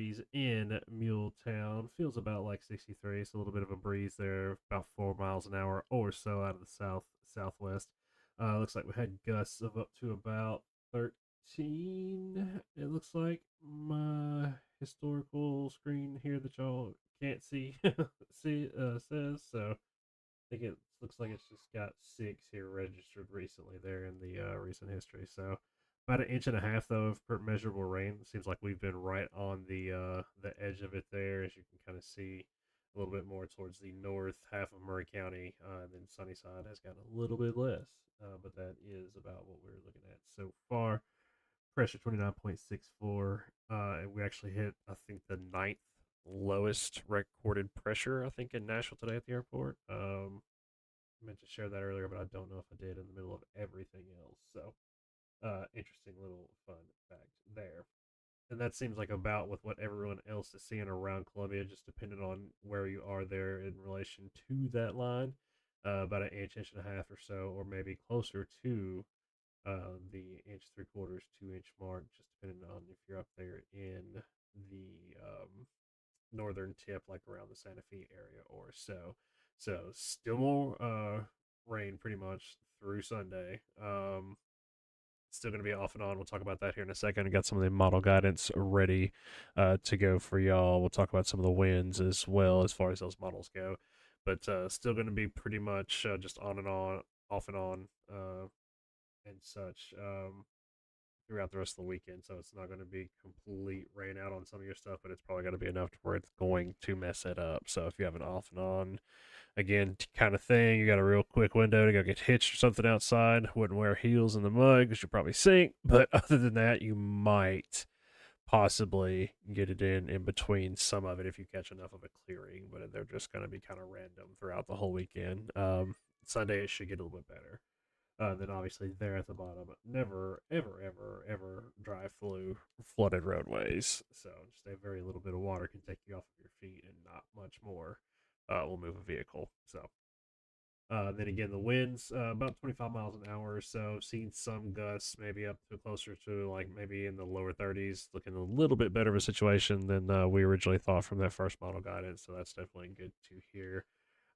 degrees in Muletown. Feels about like 63. So a little bit of a breeze there, about 4 miles an hour or so out of the southwest. Looks like we had gusts of up to about 13. It looks like my historical screen here that y'all can't see says so. I think it looks like it's just got 6 here registered recently there in the recent history. So about an inch and a half though of measurable rain. It seems like we've been right on the edge of it there, as you can kind of see a little bit more towards the north half of Murray County. And then Sunnyside has gotten a little bit less, but that is about what we're looking at so far. Pressure 29.64, and we actually hit I think the ninth lowest recorded pressure I think in Nashville today at the airport. I meant to share that earlier, but I don't know if I did in the middle of everything else. So, interesting little fun fact there. And that seems like about with what everyone else is seeing around Columbia, just depending on where you are there in relation to that line. About an inch, inch and a half or so, or maybe closer to the inch 3/4, 2 inch mark, just depending on if you're up there in the northern tip, like around the Santa Fe area or so. So still more rain pretty much through Sunday. Still going to be off and on. We'll talk about that here in a second. I got some of the model guidance ready to go for y'all. We'll talk about some of the winds as well as far as those models go. But still going to be pretty much just on and on, off and on, and such. Throughout the rest of the weekend. So it's not going to be complete rain out on some of your stuff, but it's probably going to be enough to where it's going to mess it up. So if you have an off and on, again, kind of thing, you got a real quick window to go get hitched or something outside, wouldn't wear heels in the mud because you'll probably sink. But other than that, you might possibly get it in between some of it if you catch enough of a clearing, but they're just going to be kind of random throughout the whole weekend. Sunday, it should get a little bit better. Then obviously there at the bottom, never, ever, ever, ever drive through flooded roadways. So just a very little bit of water can take you off of your feet, and not much more will move a vehicle. So then again, the winds about 25 miles an hour or so. Seen some gusts, maybe up to closer to like maybe in the lower 30s. Looking a little bit better of a situation than we originally thought from that first model guidance. So that's definitely good to hear.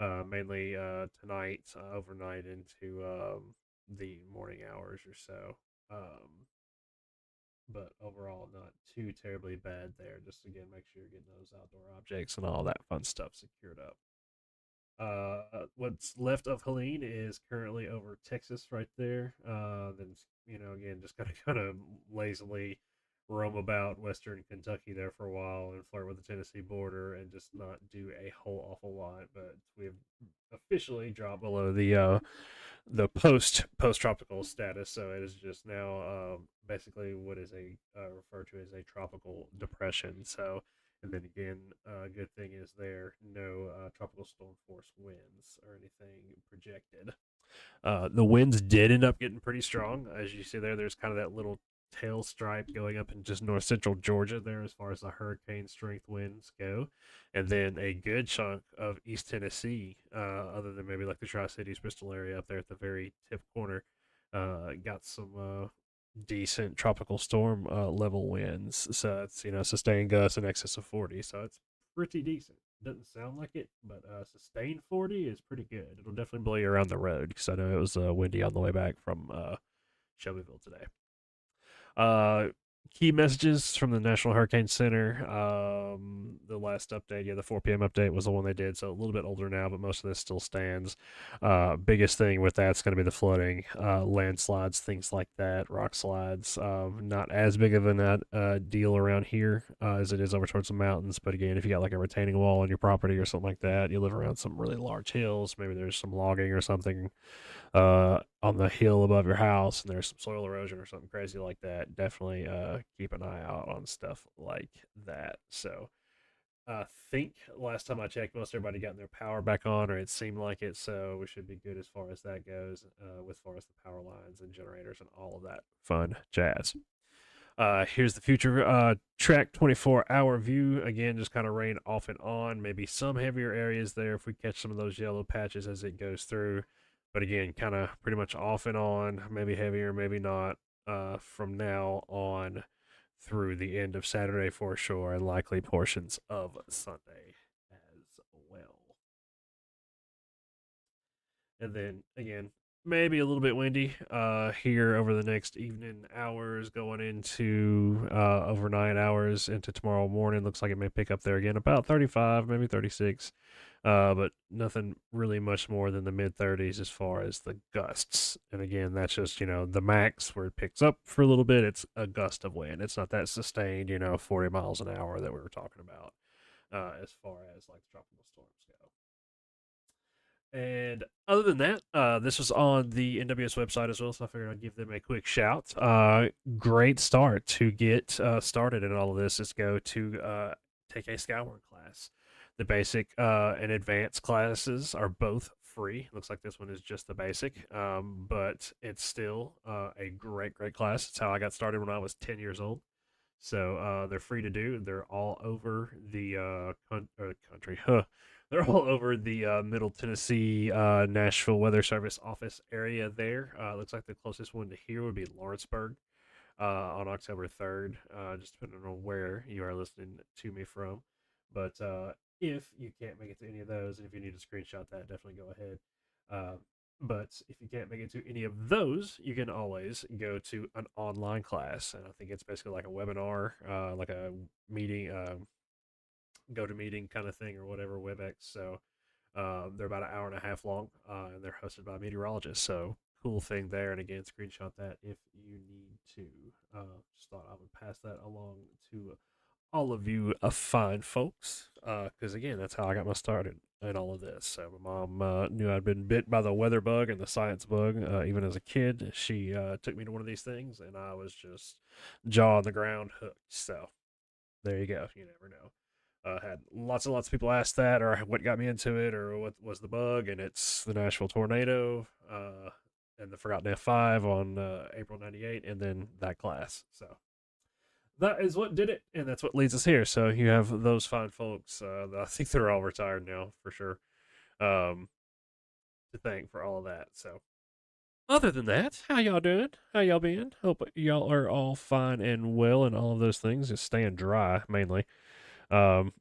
Mainly tonight, overnight into the morning hours or so. But overall, not too terribly bad there. Just again, make sure you're getting those outdoor objects and all that fun stuff secured up. What's left of Helene is currently over Texas right there. Then again, just gotta kind of lazily roam about Western Kentucky there for a while and flirt with the Tennessee border and just not do a whole awful lot. But we have officially dropped below the post tropical status, so it is just now basically what is a referred to as a tropical depression. So, and then again, good thing is there no tropical storm force winds or anything projected. The winds did end up getting pretty strong, as you see there. There's kind of that little tail stripe going up in just north central Georgia there as far as the hurricane strength winds go. And then a good chunk of East Tennessee, other than maybe like the Tri Cities, Bristol area up there at the very tip corner, got some decent tropical storm level winds. So it's, sustained gusts in excess of 40. So it's pretty decent. Doesn't sound like it, but sustained 40 is pretty good. It'll definitely blow you around the road because I know it was windy on the way back from Shelbyville today. Uh, Key messages from the National Hurricane Center. The last update, the 4 p.m. update was the one they did, so a little bit older now, but most of this still stands. Biggest thing with that's going to be the flooding, landslides, things like that, rock slides. Not as big of a deal around here as it is over towards the mountains, but again, if you got like a retaining wall on your property or something like that, you live around some really large hills, maybe there's some logging or something on the hill above your house and there's some soil erosion or something crazy like that, definitely keep an eye out on stuff like that. So I think last time I checked, most everybody got their power back on, or it seemed like it. So we should be good as far as that goes, with far as the power lines and generators and all of that fun jazz. Here's the future track 24-hour view. Again, just kind of rain off and on. Maybe some heavier areas there if we catch some of those yellow patches as it goes through. But again, kind of pretty much off and on, maybe heavier, maybe not, from now on through the end of Saturday for sure, and likely portions of Sunday as well. And then again, maybe a little bit windy here over the next evening hours, going into overnight hours into tomorrow morning. Looks like it may pick up there again, about 35, maybe 36. But nothing really much more than the mid 30s as far as the gusts. And again, that's just, the max where it picks up for a little bit. It's a gust of wind. It's not that sustained, 40 miles an hour that we were talking about as far as like tropical storms go. And other than that, this was on the NWS website as well, so I figured I'd give them a quick shout. Great start to get started in all of this is go to take a Skyward class. The basic and advanced classes are both free. Looks like this one is just the basic, but it's still a great class. It's how I got started when I was 10 years old. So they're free to do. They're all over the country. Huh. They're all over the Middle Tennessee Nashville Weather Service office area there. Looks like the closest one to here would be Lawrenceburg on October 3rd, just depending on where you are listening to me from. But if you can't make it to any of those, and if you need to screenshot that, definitely go ahead. But if you can't make it to any of those, you can always go to an online class. And I think it's basically like a webinar, like a meeting, go to meeting kind of thing or whatever, WebEx. So they're about an hour and a half long, and they're hosted by meteorologists. So cool thing there. And again, screenshot that if you need to. Just thought I would pass that along to all of you fine folks, because again, that's how I got my start in all of this. So my mom knew I'd been bit by the weather bug and the science bug, even as a kid. She took me to one of these things, and I was just jaw on the ground, hooked. So there you go. You never know. Had lots and lots of people ask that, or what got me into it, or what was the bug, and it's the Nashville tornado, and the Forgotten F5 on April '98, and then that class. So that is what did it, and that's what leads us here. So you have those fine folks. I think they're all retired now for sure. Um, to thank for all of that. So other than that, how y'all doing? How y'all been? Hope y'all are all fine and well, and all of those things. Just staying dry mainly. Um,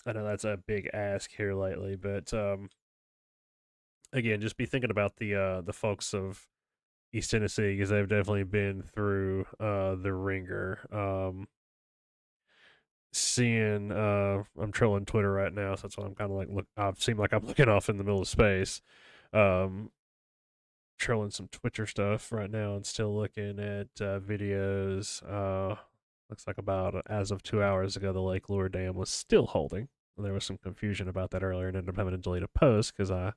I know that's a big ask here lately, but again, just be thinking about the folks of East Tennessee because they've definitely been through the ringer. Seeing I'm trolling Twitter right now, so that's why I'm kind of like look. I seem like I'm looking off in the middle of space. Um, trolling some Twitter stuff right now and still looking at videos. Looks like about as of 2 hours ago, the Lake Lure Dam was still holding. There was some confusion about that earlier, and ended up having to delete a post because I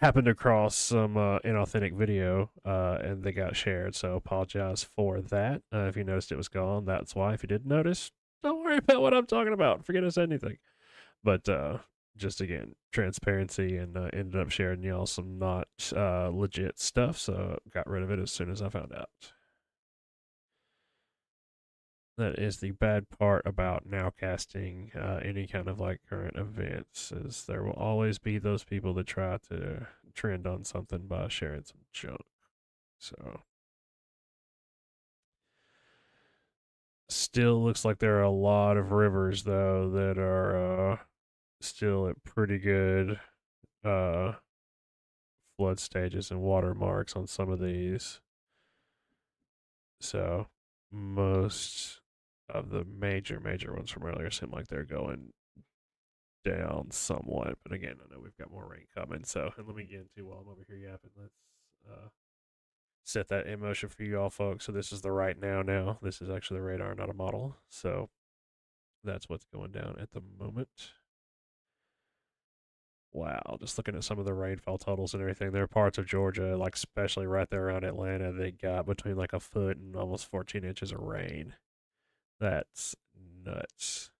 happened across some inauthentic video and they got shared. So apologize for that. If you noticed it was gone, that's why. If you didn't notice, don't worry about what I'm talking about. Forget I said anything. But just again, transparency, and ended up sharing y'all some not legit stuff. So got rid of it as soon as I found out. That is the bad part about nowcasting any kind of like current events is there will always be those people that try to trend on something by sharing some junk. So still looks like there are a lot of rivers though that are still at pretty good uh, flood stages and watermarks on some of these. So most of the major ones from earlier seem like they're going down somewhat. But again, I know we've got more rain coming. So, and let me get into while I'm over here yapping. Let's set that in motion for you all, folks. So this is the right now. This is actually the radar, not a model. So that's what's going down at the moment. Wow, just looking at some of the rainfall totals and everything. There are parts of Georgia, like especially right there around Atlanta, they got between like a foot and almost 14 inches of rain. That's nuts.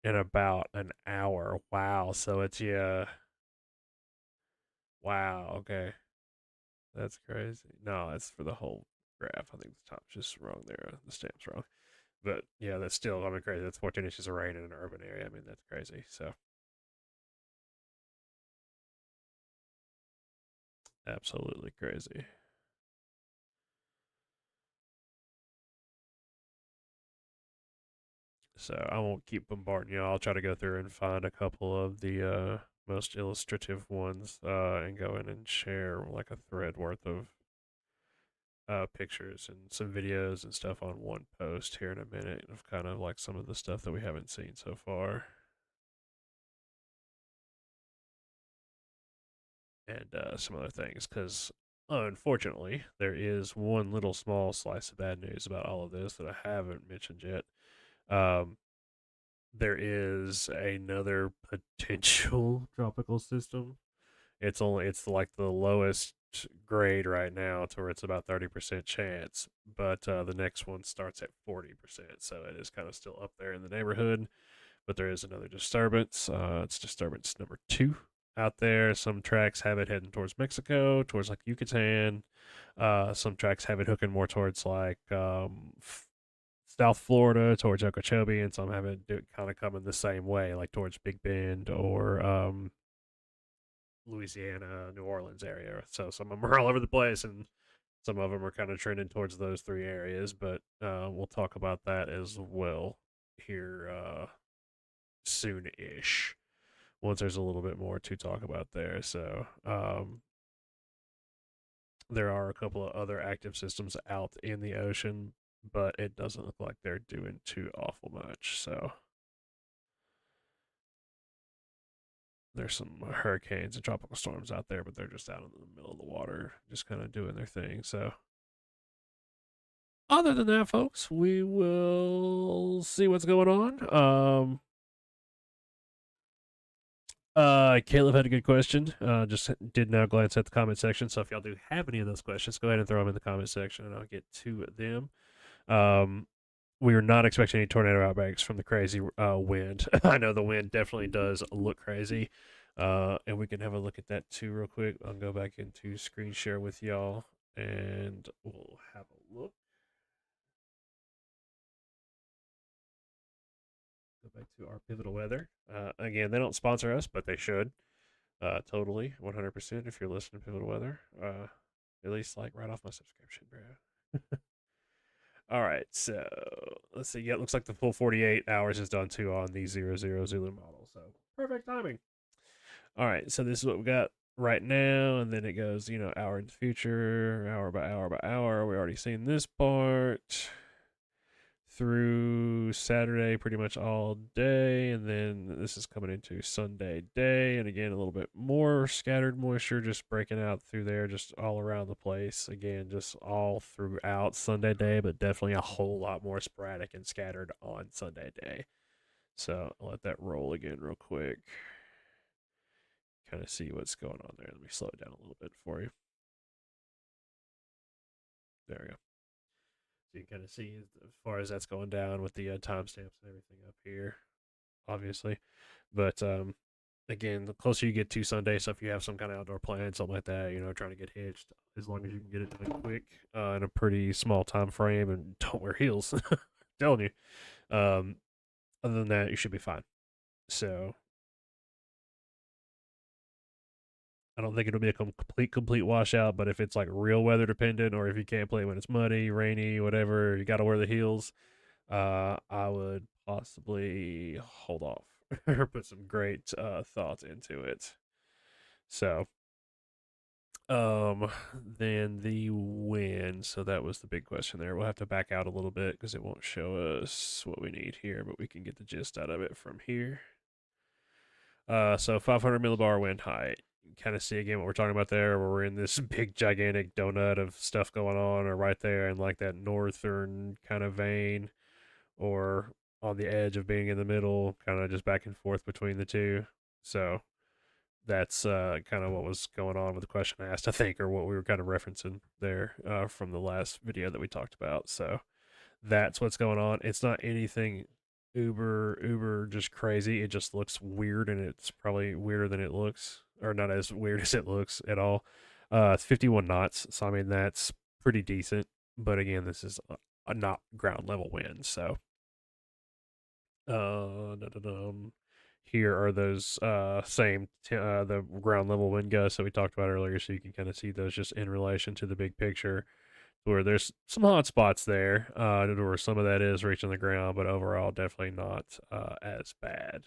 In about an hour. Wow. So it's, yeah. Wow. Okay. That's crazy. No, that's for the whole graph. I think the top's just wrong there. The stamp's wrong. But yeah, that's still, I mean, crazy. That's 14 inches of rain in an urban area. I mean, that's crazy. So absolutely crazy. So I won't keep bombarding you. I'll try to go through and find a couple of the most illustrative ones and go in and share like a thread worth of pictures and some videos and stuff on one post here in a minute of kind of like some of the stuff that we haven't seen so far. And some other things because unfortunately there is one little small slice of bad news about all of this that I haven't mentioned yet. Um, there is another potential tropical system. It's like the lowest grade right now to where it's about 30% chance, but the next one starts at 40%, so it is kind of still up there in the neighborhood. But there is another disturbance. It's disturbance number 2 out there. Some tracks have it heading towards Mexico, towards like Yucatan. Some tracks have it hooking more towards like South Florida, towards Okeechobee, and some have it kind of coming the same way, like towards Big Bend or Louisiana, New Orleans area. So some of them are all over the place, and some of them are kind of trending towards those 3 areas. But we'll talk about that as well here soon-ish once there's a little bit more to talk about there. So there are a couple of other active systems out in the ocean, but it doesn't look like they're doing too awful much. So there's some hurricanes and tropical storms out there, but they're just out in the middle of the water, just kind of doing their thing. So other than that, folks, we will see what's going on. Caleb had a good question. Just did now glance at the comment section. So if y'all do have any of those questions, go ahead and throw them in the comment section, and I'll get to them. We are not expecting any tornado outbreaks from the crazy wind. I know the wind definitely does look crazy, and we can have a look at that too real quick. I'll go back into screen share with y'all, and we'll have a look. Go back to our pivotal weather. Again, they don't sponsor us, but they should. Totally, 100%. If you're listening to Pivotal Weather, at least like right off my subscription, bro. All right, so let's see. Yeah, it looks like the full 48 hours is done too on the 00 Zulu model. So perfect timing. All right, so this is what we got right now, and then it goes, hour in the future, hour by hour by hour. We already seen this part through Saturday pretty much all day, and then this is coming into Sunday day, and again a little bit more scattered moisture just breaking out through there, just all around the place. Again, just all throughout Sunday day, but definitely a whole lot more sporadic and scattered on Sunday day. So I'll let that roll again real quick. Kind of see what's going on there. Let me slow it down a little bit for you. There we go. So you can kind of see as far as that's going down with the timestamps and everything up here, obviously. But again, the closer you get to Sunday, so if you have some kind of outdoor plan, something like that, trying to get hitched, as long as you can get it done quick in a pretty small time frame, and don't wear heels, I'm telling you. Other than that, you should be fine. So I don't think it'll be a complete washout, but if it's like real weather dependent, or if you can't play when it's muddy, rainy, whatever, you got to wear the heels. I would possibly hold off or put some great thought into it. So, then the win. So that was the big question there. We'll have to back out a little bit because it won't show us what we need here, but we can get the gist out of it from here. So 500 millibar wind height. Kind of see again what we're talking about there, where we're in this big gigantic donut of stuff going on, or right there in like that northern kind of vein, or on the edge of being in the middle, kind of just back and forth between the two. So that's kind of what was going on with the question I asked, I think, or what we were kind of referencing there from the last video that we talked about. So that's what's going on. It's not anything uber just crazy. It just looks weird, and it's probably weirder than it looks, or not as weird as it looks at all. It's 51 knots, so I mean that's pretty decent. But again, this is a not ground level wind, so here are those the ground level wind gusts that we talked about earlier, so you can kind of see those just in relation to the big picture. where there's some hot spots there, where some of that is reaching the ground, but overall definitely not as bad.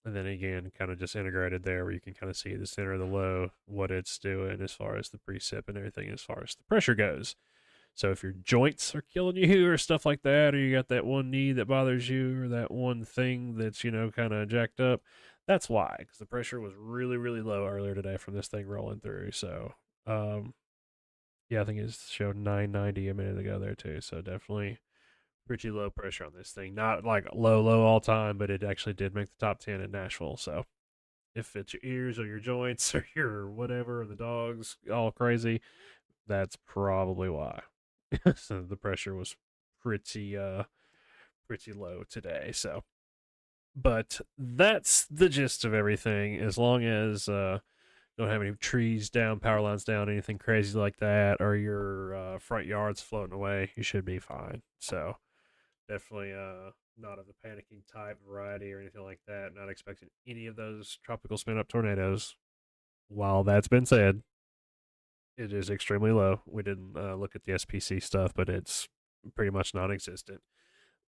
And then again, kind of just integrated there where you can kind of see the center of the low, what it's doing as far as the precip and everything as far as the pressure goes. So if your joints are killing you or stuff like that, or you got that one knee that bothers you or that one thing that's, kind of jacked up, that's why, because the pressure was really, really low earlier today from this thing rolling through. So, yeah, I think it showed 990 a minute ago there too. So definitely pretty low pressure on this thing. Not like low, low all time, but it actually did make the top 10 in Nashville. So if it's your ears or your joints or your whatever, the dog's all crazy, that's probably why. So the pressure was pretty low today. So, but that's the gist of everything. As long as don't have any trees down, power lines down, anything crazy like that, or your front yard's floating away, you should be fine. So definitely not of the panicking type variety or anything like that. Not expecting any of those tropical spin up tornadoes. While that's been said, it is extremely low. We didn't look at the SPC stuff, but it's pretty much non existent.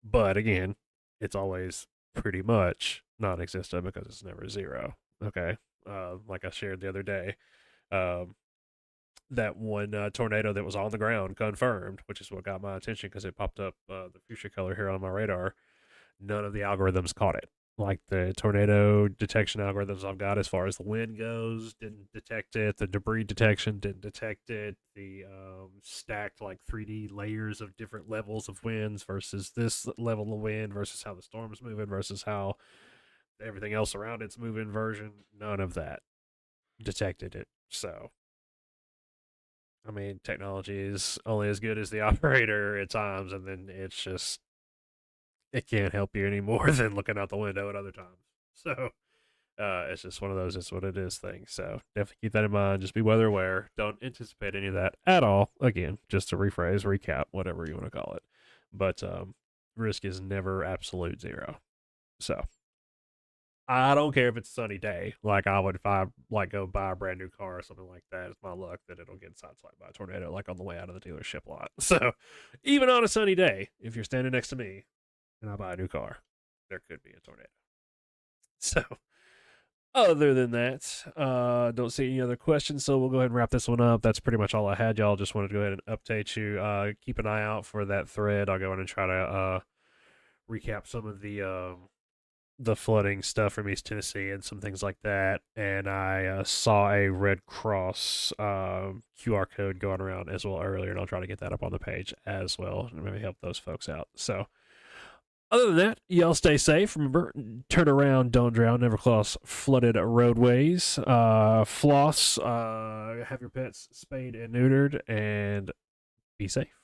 But again, it's always pretty much non existent because it's never zero. Okay. Like I shared the other day, um, that one tornado that was on the ground confirmed, which is what got my attention because it popped up the fuchsia color here on my radar. None of the algorithms caught it. Like the tornado detection algorithms I've got as far as the wind goes, didn't detect it. The debris detection didn't detect it. The stacked like 3D layers of different levels of winds versus this level of wind versus how the storm's moving versus how everything else around it's moving version. None of that detected it. So I mean, technology is only as good as the operator at times, and then it can't help you any more than looking out the window at other times. So it's just one of those "it's what it is" things. So definitely keep that in mind. Just be weather aware. Don't anticipate any of that at all. Again, just to rephrase, recap, whatever you want to call it. But risk is never absolute zero. So I don't care if it's a sunny day. Like I would if I like go buy a brand new car or something like that. It's my luck that it'll get sideswiped by a tornado like on the way out of the dealership lot. So even on a sunny day, if you're standing next to me and I buy a new car, there could be a tornado. So other than that, don't see any other questions, so we'll go ahead and wrap this one up. That's pretty much all I had, y'all. Just wanted to go ahead and update you. Keep an eye out for that thread. I'll go in and try to recap some of the flooding stuff from East Tennessee and some things like that. And I saw a Red Cross QR code going around as well earlier, and I'll try to get that up on the page as well and maybe help those folks out. So other than that, y'all stay safe. Remember, turn around, don't drown, never cross flooded roadways. Floss, have your pets spayed and neutered, and be safe.